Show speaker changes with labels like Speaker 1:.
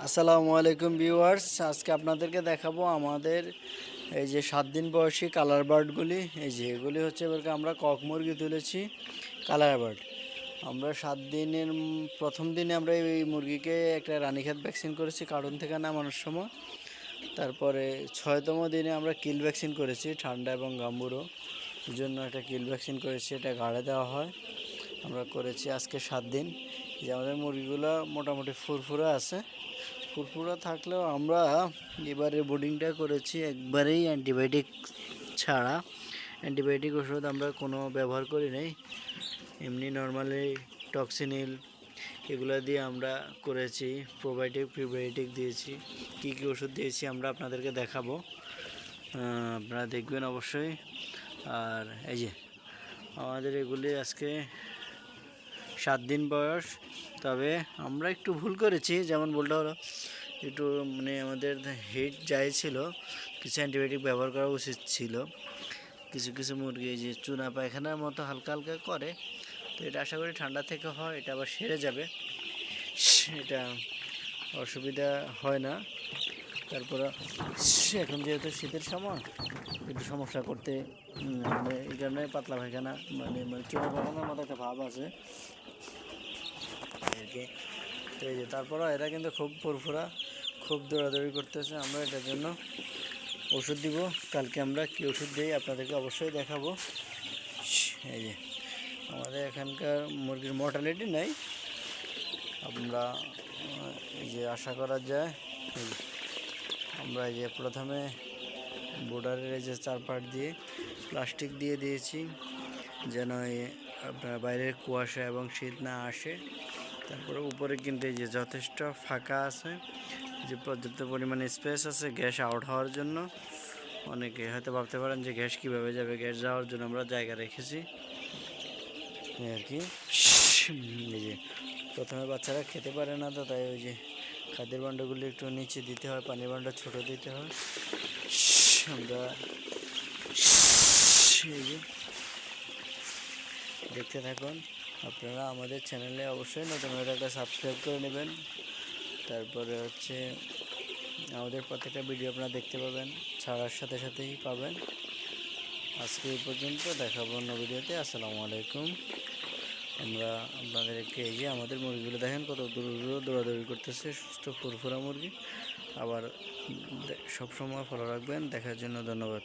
Speaker 1: আসসালামু আলাইকুম ভিউয়ার্স, আজকে আপনাদেরকে দেখাবো আমাদের এই যে 7 দিন বয়সী কালার বার্ডগুলি। এই যে এগুলি হচ্ছে এবারকে আমরা কক মুরগি তুলেছি কালার বার্ড। আমরা 7 দিনের প্রথম দিনে আমরা এই মুরগিকে একটা রানীক্ষেত ভ্যাকসিন করেছি কার্টন থেকে নামানোর সময়। তারপরে 6তম দিনে আমরা কিল ভ্যাকসিন করেছি ঠান্ডা এবং গাম্বুরো এই জন্য একটা কিল ভ্যাকসিন করেছি, এটা গাড়ে দেওয়া হয়। আমরা করেছি আজকে 7 দিন। যে আমাদের মুরগিগুলো মোটামুটি ফুরফুরা আছে। ফুরফুরা থাকলেও আমরা এবারে বোর্ডিংটা করেছি একবারেই অ্যান্টিবায়োটিক ছাড়া। অ্যান্টিবায়োটিক ওষুধ আমরা কোনো ব্যবহার করি নাই, এমনি নর্মালি টক্সিনিল এগুলো দিয়ে আমরা করেছি। প্রোবায়োটিক প্রিবায়োটিক দিয়েছি, কী কী ওষুধ দিয়েছি আমরা আপনাদেরকে দেখাবো, আপনারা দেখবেন অবশ্যই। আর এই যে আমাদের এগুলি আজকে 7 দিন বয়স। তবে আমরা একটু ভুল করেছি, যেমন বলতে হলো একটু মানে আমাদের হিট যাই ছিল, কিছু অ্যান্টিবায়োটিক ব্যবহার করা উচিত ছিল। কিছু কিছু মুরগি যে চুনা পায়খানার মতো হালকা হালকা করে, তো এটা আশা করি ঠান্ডা থেকে হয়, এটা আবার সেরে যাবে, এটা অসুবিধা হয় না। তারপরে এখন যেহেতু শীতের সময় একটু সমস্যা করতে মানে এই কারণে পাতলা পায়খানা মানে চুনা পায়খানার মতো একটা ভাব আছে আর কি। তো এই যে তারপরও এরা কিন্তু খুব ফুরফুরা, খুব দৌড়াদৌড়ি করতেছে। আমরা এটার জন্য ওষুধ দিব, কালকে আমরা কী ওষুধ দিই আপনাদেরকে অবশ্যই দেখাবো। এই যে আমাদের এখানকার মুরগির মর্টালিটি নেই, আমরা এই যে আশা করা যায়। আমরা এই যে প্রথমে বোর্ডারের এই যে চারপাট দিয়ে প্লাস্টিক দিয়ে দিয়েছি যেন আপনার বাইরের কুয়াশা এবং শীত না আসে। তারপরে উপরে কিন্তু এই যে যথেষ্ট ফাঁকা আছে, যে পর্যাপ্ত পরিমাণে স্পেস আছে গ্যাস আউট হওয়ার জন্য। অনেকে হয়তো ভাবতে পারেন যে গ্যাস কীভাবে যাবে, গ্যাস যাওয়ার জন্য আমরা জায়গা রেখেছি আর কি। এই যে প্রথমে বাচ্চারা খেতে পারে না, তো তাই ওই যে খাদ্যের ভাণ্ডগুলি একটু নিচে দিতে হয়, পানির ভাণ্ড ছোটো দিতে হয়। আমরা এই যে দেখতে থাকুন, আপনারা আমাদের চ্যানেলে অবশ্যই নতুন একটা সাবস্ক্রাইব করে নেবেন। তারপরে হচ্ছে আমাদের প্রত্যেকটা ভিডিও আপনারা দেখতে পাবেন, ছাড়ার সাথে সাথেই পাবেন। আজকে এই পর্যন্ত, দেখাবো অন্য ভিডিওতে। আসসালামু আলাইকুম। আমরা আপনাদেরকে এই যে আমাদের মুরগিগুলো দেখেন কত দূর দৌড়াদৌড়ি করতেছে, সুস্থ ফুরফুরা মুরগি। আবার সবসময় ফলো রাখবেন। দেখার জন্য ধন্যবাদ।